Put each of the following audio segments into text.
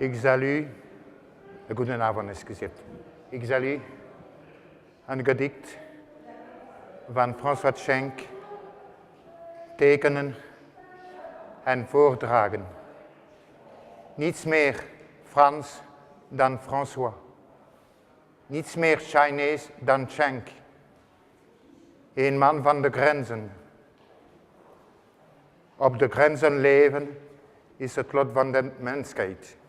Ik zal u, goedenavond excuseert, ik zal u een gedicht van François Schenk tekenen en voordragen. Niets meer Frans dan François. Niets meer Chinees dan Schenk. Een man van de grenzen. Op de grenzen leven is het lot van de mensheid.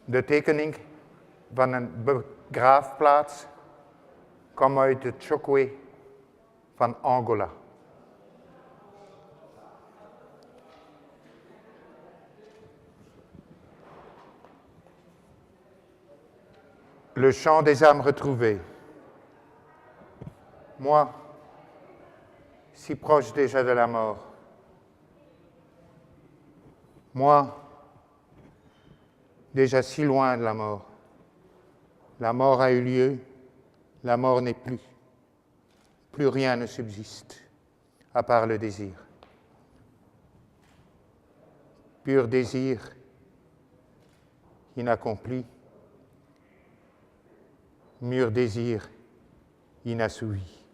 De tekening van een begraafplaats komt uit de Chokwe van Angola. Le chant des âmes retrouvées. Moi, si proche déjà de la mort. Moi, déjà si loin de la mort. La mort a eu lieu, la mort n'est plus. Plus rien ne subsiste, à part le désir. Pur désir inaccompli, mûr désir inassouvi.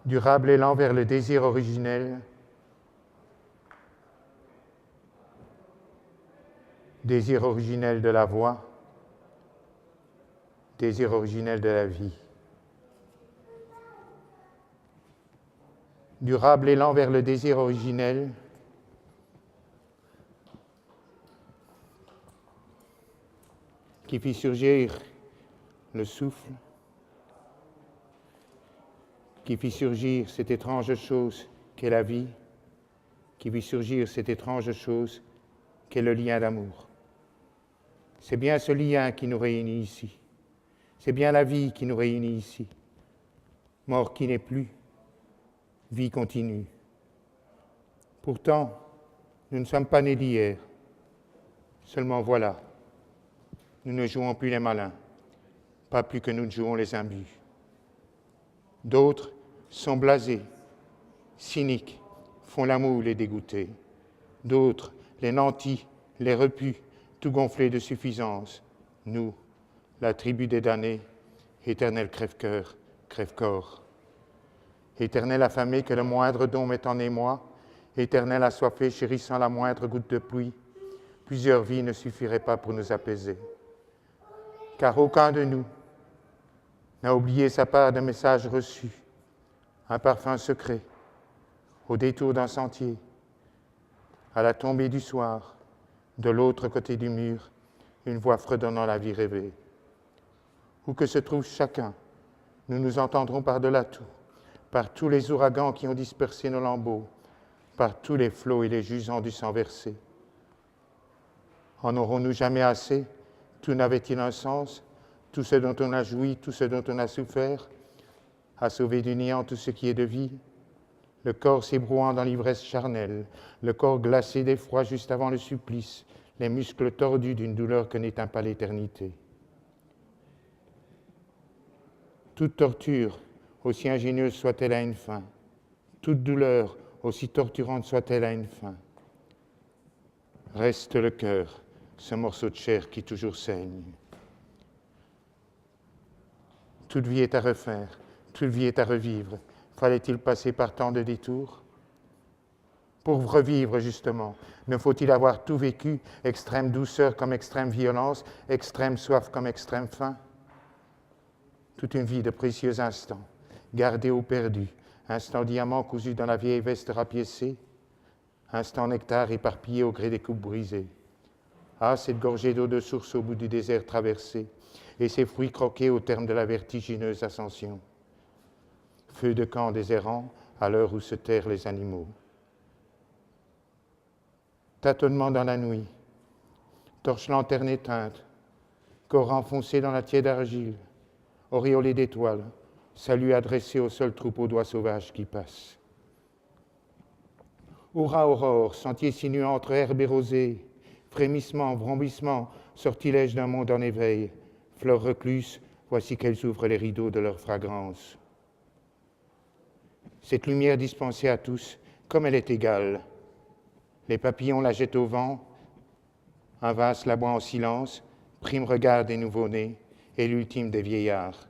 Durable élan vers le désir originel, désir originel de la voix, désir originel de la vie. Durable élan vers le désir originel, qui fit surgir le souffle, qui fit surgir cette étrange chose qu'est la vie, qui fit surgir cette étrange chose qu'est le lien d'amour. C'est bien ce lien qui nous réunit ici. C'est bien la vie qui nous réunit ici. Mort qui n'est plus, vie continue. Pourtant, nous ne sommes pas nés d'hier. Seulement voilà, nous ne jouons plus les malins, pas plus que nous ne jouons les imbus. D'autres sont blasés, cyniques, font la moue les dégoûtés. D'autres, les nantis, les repus, tout gonflés de suffisance. Nous, la tribu des damnés, éternel crève-cœur, crève-corps. Éternel affamé que le moindre don met en émoi, éternel assoiffé chérissant la moindre goutte de pluie, plusieurs vies ne suffiraient pas pour nous apaiser. Car aucun de nous n'a oublié sa part de messages reçus, un parfum secret, au détour d'un sentier, à la tombée du soir, de l'autre côté du mur, une voix fredonnant la vie rêvée. Où que se trouve chacun, nous nous entendrons par-delà tout, par tous les ouragans qui ont dispersé nos lambeaux, par tous les flots et les jusants du sang versé. En aurons-nous jamais assez? Tout n'avait-il un sens? Tout ce dont on a joui, tout ce dont on a souffert, a sauvé du néant tout ce qui est de vie? Le corps s'ébrouant dans l'ivresse charnelle, le corps glacé d'effroi juste avant le supplice, les muscles tordus d'une douleur que n'éteint pas l'éternité. Toute torture, aussi ingénieuse soit-elle à une fin, toute douleur, aussi torturante soit-elle à une fin. Reste le cœur, ce morceau de chair qui toujours saigne. Toute vie est à refaire, toute vie est à revivre. Fallait-il passer par tant de détours? Pour revivre, justement, ne faut-il avoir tout vécu, extrême douceur comme extrême violence, extrême soif comme extrême faim? Toute une vie de précieux instants, gardés ou perdus, instant diamant cousu dans la vieille veste rapiécée, instant nectar éparpillé au gré des coupes brisées. Ah, cette gorgée d'eau de source au bout du désert traversé, et ces fruits croqués au terme de la vertigineuse ascension. Feu de camp des errants à l'heure où se terrent les animaux. Tâtonnement dans la nuit, torche lanterne éteinte, corps enfoncé dans la tiède argile, auréolé d'étoiles, salut adressé au seul troupeau d'oies sauvages qui passe. Hurrah, aurore, sentier sinuant entre herbes et rosées, frémissement, vrombissement, sortilège d'un monde en éveil, fleurs recluses, voici qu'elles ouvrent les rideaux de leur fragrance. Cette lumière dispensée à tous, comme elle est égale, Les papillons la jettent au vent, un vase la boit en silence, prime regard des nouveau-nés et l'ultime des vieillards.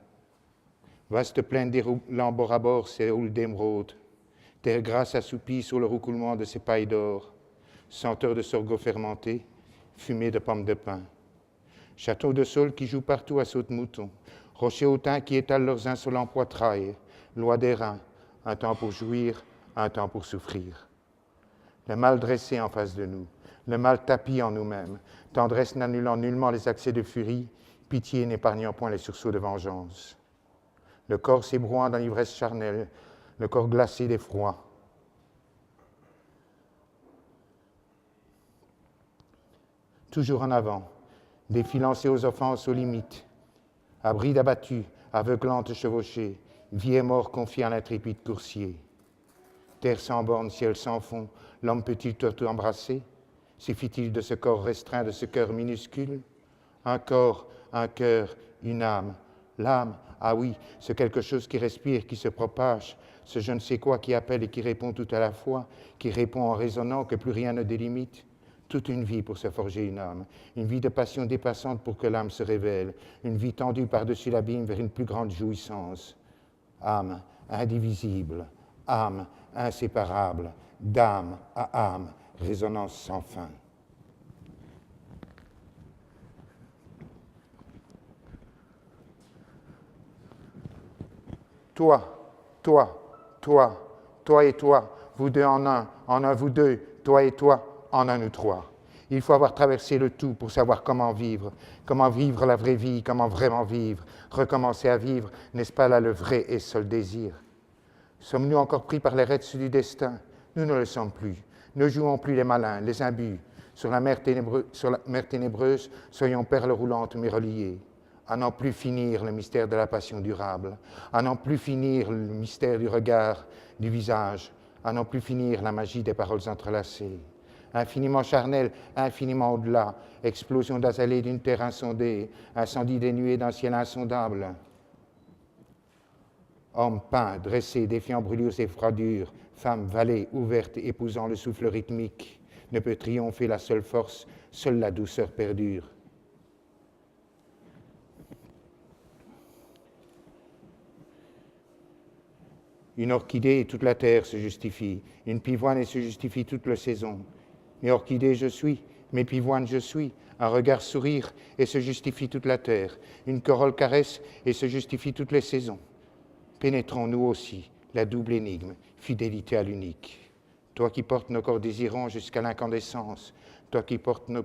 Vaste plaine déroulant bord à bord ses houles d'émeraude, terre grasse assoupie sous le roucoulement de ses pailles d'or, senteur de sorgho fermenté, fumée de pommes de pin. Châteaux de saule qui jouent partout à saute-mouton, rochers hautains qui étalent leurs insolents poitrails, loi des reins, un temps pour jouir, un temps pour souffrir. Le mal dressé en face de nous, le mal tapi en nous-mêmes, tendresse n'annulant nullement les accès de furie, pitié n'épargnant point les sursauts de vengeance. Le corps s'ébrouant dans l'ivresse charnelle, le corps glacé d'effroi. Toujours en avant, défilancé aux offenses, aux limites, à bride abattue, aveuglante chevauchée, vie et mort confiée à l'intrépide coursier. Terre sans borne, ciel sans fond, l'homme peut-il tout embrasser? Suffit-il de ce corps restreint, de ce cœur minuscule? Un corps, un cœur, une âme. L'âme, ah oui, ce quelque chose qui respire, qui se propage, ce je ne sais quoi qui appelle et qui répond tout à la fois, qui répond en raisonnant que plus rien ne délimite. Toute une vie pour se forger une âme, une vie de passion dépassante pour que l'âme se révèle, une vie tendue par-dessus l'abîme vers une plus grande jouissance. Âme indivisible, âme inséparable, d'âme à âme, résonance sans fin. Toi, toi, toi, toi et toi, vous deux en un vous deux, toi et toi, en un nous trois. Il faut avoir traversé le tout pour savoir comment vivre la vraie vie, comment vraiment vivre, recommencer à vivre, n'est-ce pas là le vrai et seul désir? Sommes-nous encore pris par les rêves du destin? Nous ne le sommes plus. Ne jouons plus les malins, les imbus. Sur la mer ténébreuse, soyons perles roulantes mais reliées. À n'en plus finir le mystère de la passion durable, à n'en plus finir le mystère du regard, du visage, à n'en plus finir la magie des paroles entrelacées. Infiniment charnel, infiniment au-delà, explosion d'azalée d'une terre insondée, incendie des nuées d'un ciel insondable. Homme peint, dressé, défiant brûlures et froidures, femme vallée, ouverte, épousant le souffle rythmique, ne peut triompher la seule force, seule la douceur perdure. Une orchidée et toute la terre se justifie, une pivoine et se justifie toute la saison. Mais orchidée je suis, mais pivoine je suis, un regard sourire et se justifie toute la terre, une corolle caresse et se justifie toutes les saisons. Pénétrons nous aussi la double énigme, fidélité à l'unique. Toi qui portes nos corps désirants jusqu'à l'incandescence, toi qui portes nos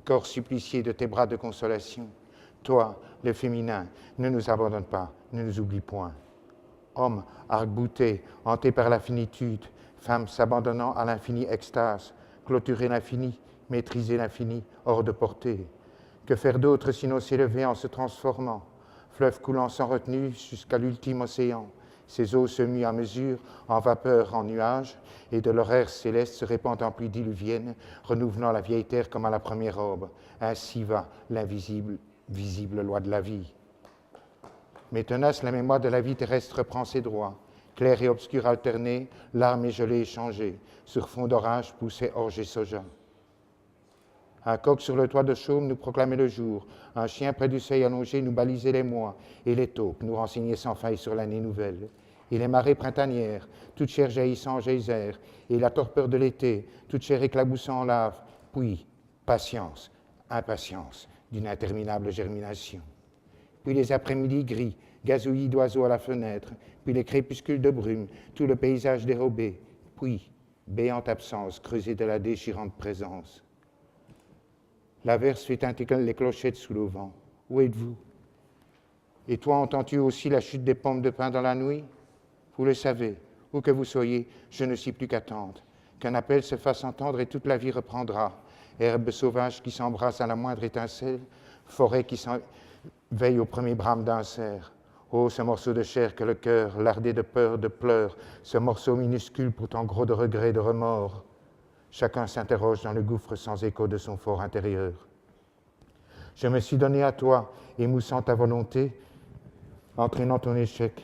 corps suppliciés de tes bras de consolation, toi, le féminin, ne nous abandonne pas, ne nous oublie point. Homme, arc-bouté, hanté par la finitude, femme s'abandonnant à l'infinie extase, clôturer l'infini, maîtriser l'infini, hors de portée. Que faire d'autre sinon s'élever en se transformant, fleuve coulant sans retenue jusqu'à l'ultime océan, ses eaux se muent à mesure, en vapeur, en nuages, et de leur air céleste se répand en pluie diluvienne, renouvelant la vieille terre comme à la première aube. Ainsi va l'invisible, visible loi de la vie. Mais tenace, la mémoire de la vie terrestre prend ses droits. Clair et obscur alternés, larmes et gelées échangées, sur fond d'orage poussait orge et soja. Un coq sur le toit de chaume nous proclamait le jour, un chien près du seuil allongé nous balisait les mois, et les taupes nous renseignaient sans faille sur l'année nouvelle. Et les marées printanières, toutes chères jaillissant en geyser, et la torpeur de l'été, toute chère éclaboussant en lave, puis patience, impatience d'une interminable germination. Puis les après-midi gris, gazouillis d'oiseaux à la fenêtre, puis les crépuscules de brume, tout le paysage dérobé, puis béante absence creusée de la déchirante présence. L'averse fait tinter les clochettes sous le vent. Où êtes-vous? Et toi, entends-tu aussi la chute des pommes de pin dans la nuit? Vous le savez, où que vous soyez, je ne suis plus qu'attendre. Qu'un appel se fasse entendre et toute la vie reprendra. Herbe sauvage qui s'embrasse à la moindre étincelle, forêt qui veille au premier brame d'un cerf. Oh, ce morceau de chair que le cœur, lardé de peur, de pleurs, ce morceau minuscule pourtant gros de regrets, de remords. Chacun s'interroge dans le gouffre sans écho de son fort intérieur. Je me suis donné à toi, émoussant ta volonté, entraînant ton échec.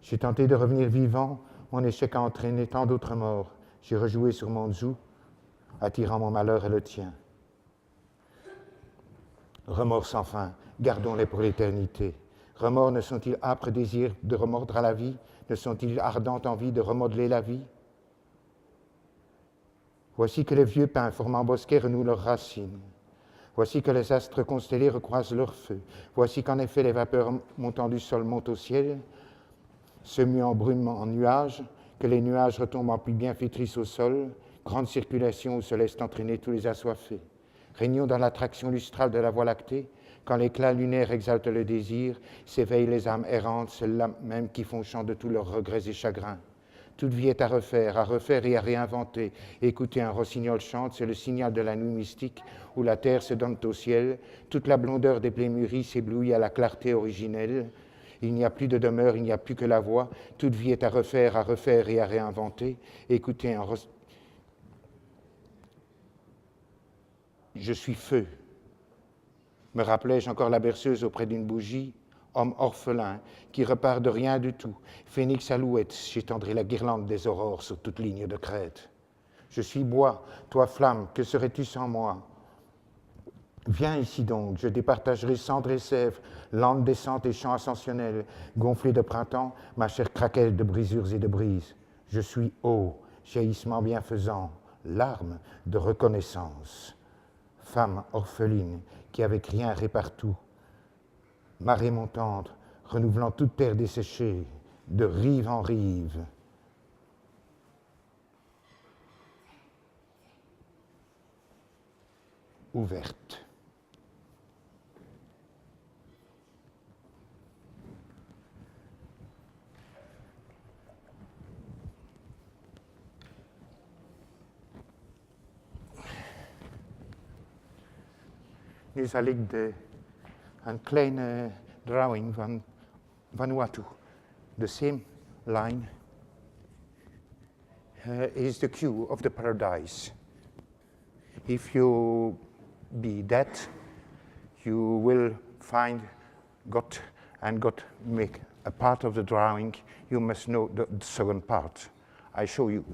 J'ai tenté de revenir vivant, mon échec a entraîné tant d'autres morts. J'ai rejoué sur mon zou, attirant mon malheur et le tien. Remords sans fin, gardons-les pour l'éternité. Remords ne sont-ils âpres désirs de remordre à la vie? Ne sont-ils ardentes envies de remodeler la vie? Voici que les vieux pins formant bosquets renouent leurs racines. Voici que les astres constellés recroisent leur feu. Voici qu'en effet les vapeurs montant du sol montent au ciel, se muent en brume en nuages, que les nuages retombent en pluie bienfaitrice au sol, grande circulation où se laissent entraîner tous les assoiffés. Régnons dans l'attraction lustrale de la Voie lactée, quand l'éclat lunaire exalte le désir, s'éveillent les âmes errantes, celles-là même qui font chant de tous leurs regrets et chagrins. Toute vie est à refaire et à réinventer. Écouter un rossignol chante, c'est le signal de la nuit mystique où la terre se donne au ciel. Toute la blondeur des blés mûris s'éblouit à la clarté originelle. Il n'y a plus de demeure, il n'y a plus que la voix. Toute vie est à refaire et à réinventer. Écoutez un rossignol. Je suis feu. Me rappelais-je encore la berceuse auprès d'une bougie? Homme orphelin, qui repart de rien du tout. Phénix alouette, j'étendrai la guirlande des aurores sur toute ligne de crête. Je suis bois, toi flamme, que serais-tu sans moi? Viens ici donc, je départagerai cendre et sève, lande descente et chant ascensionnel, gonflé de printemps, ma chair craquelle de brisures et de brises. Je suis eau, jaillissement bienfaisant, larmes de reconnaissance. Femme orpheline, qui avec rien répare tout. Marée montante, renouvelant toute terre desséchée, de rive en rive. Ouverte. Nu zal ik een kleine drawing van Vanuatu. The same line is the cue of the paradise. If you be that, you will find God, and God make a part of the drawing. You must know the second part. I show you.